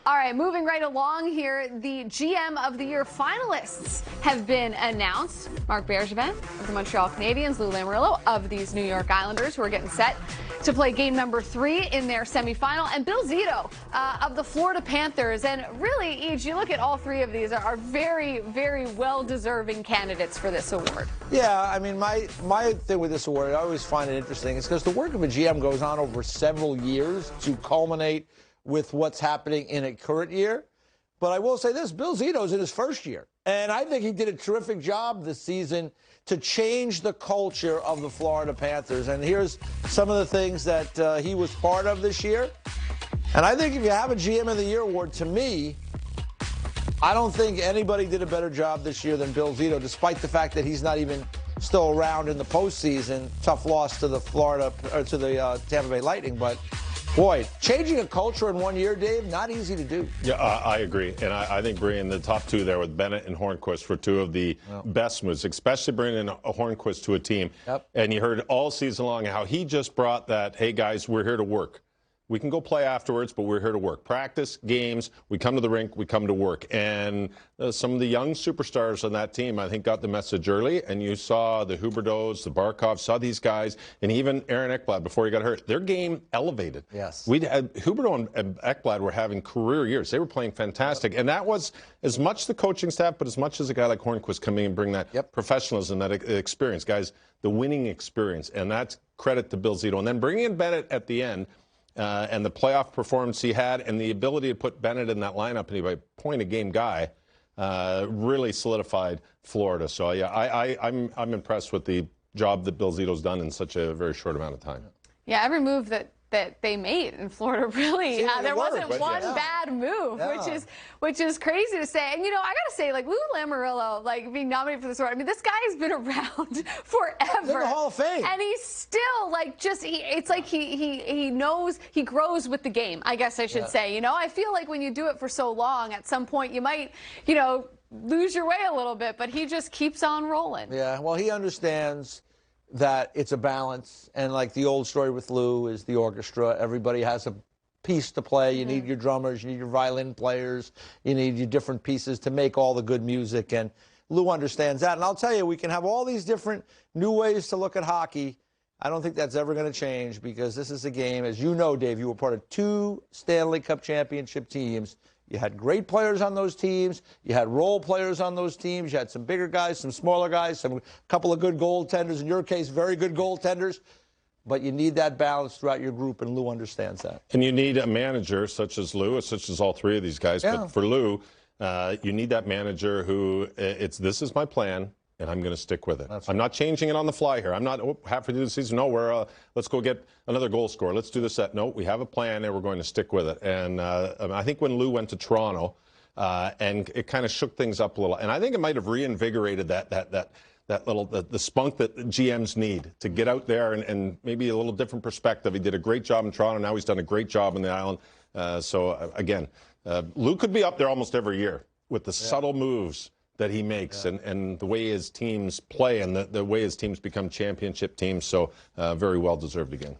All right, moving right along here, the GM of the Year finalists have been announced. Marc Bergevin of the Montreal Canadiens, Lou Lamoriello of these New York Islanders, who are getting set to play game number 3 in their semifinal, and Bill Zito of the Florida Panthers. And really, you look at all 3 of these are very, very well-deserving candidates for this award. Yeah, I mean, my thing with this award, I always find it interesting, is because the work of a GM goes on over several years to culminate with what's happening in a current year. But I will say this, Bill Zito's in his first year. And I think he did a terrific job this season to change the culture of the Florida Panthers. And here's some of the things that he was part of this year. And I think if you have a GM of the Year award, to me, I don't think anybody did a better job this year than Bill Zito, despite the fact that he's not even still around in the postseason. Tough loss to the Tampa Bay Lightning, but boy, changing a culture in 1 year, Dave, not easy to do. Yeah, I agree. And I think bringing the top 2 there with Bennett and Hornqvist were 2 of the best moves, especially bringing a Hornqvist to a team. Yep. And you heard all season long how he just brought that, hey, guys, we're here to work. We can go play afterwards, but we're here to work. Practice, games, we come to the rink, we come to work. And some of the young superstars on that team, I think, got the message early. And you saw the Huberdeaus, the Barkovs, saw these guys, and even Aaron Ekblad before he got hurt. Their game elevated. Yes. Huberdeau and Ekblad were having career years. They were playing fantastic. And that was as much the coaching staff, but as much as a guy like Hornqvist coming and bring that professionalism, that experience. Guys, the winning experience. And that's credit to Bill Zito. And then bringing in Bennett at the end, and the playoff performance he had and the ability to put Bennett in that lineup and he by point-a-game guy really solidified Florida. So, yeah, I'm impressed with the job that Bill Zito's done in such a very short amount of time. Yeah, every move that they made in Florida, really, there wasn't one bad move, which is crazy to say. And, you know, I got to say, like, Lou Lamoriello, like, being nominated for this award, I mean, this guy's been around forever. He's in the Hall of Fame. And he's still, like, just, it's like he knows, he grows with the game, I guess I should say. You know, I feel like when you do it for so long, at some point you might, you know, lose your way a little bit, but he just keeps on rolling. Yeah, well, he understands that it's a balance, and like the old story with Lou is the orchestra. Everybody has a piece to play. You need your drummers, you need your violin players, you need your different pieces to make all the good music, and Lou understands that. And I'll tell you, we can have all these different new ways to look at hockey. I don't think that's ever going to change, because this is a game, as you know, Dave, you were part of 2 Stanley Cup championship teams. You had great players on those teams. You had role players on those teams. You had some bigger guys, some smaller guys, a couple of good goaltenders. In your case, very good goaltenders. But you need that balance throughout your group, and Lou understands that. And you need a manager such as Lou, such as all 3 of these guys. Yeah. But for Lou, you need that manager who, this is my plan, and I'm going to stick with it. I'm not changing it on the fly here. I'm not halfway through the season. No, let's go get another goal scorer. Let's do this set. No, we have a plan, and we're going to stick with it. And I think when Lou went to Toronto, and it kind of shook things up a little, and I think it might have reinvigorated that little the spunk that GMs need to get out there and maybe a little different perspective. He did a great job in Toronto. Now he's done a great job in the Island. Again, Lou could be up there almost every year with the subtle moves that he makes and the way his teams play and the way his teams become championship teams. So very well deserved again.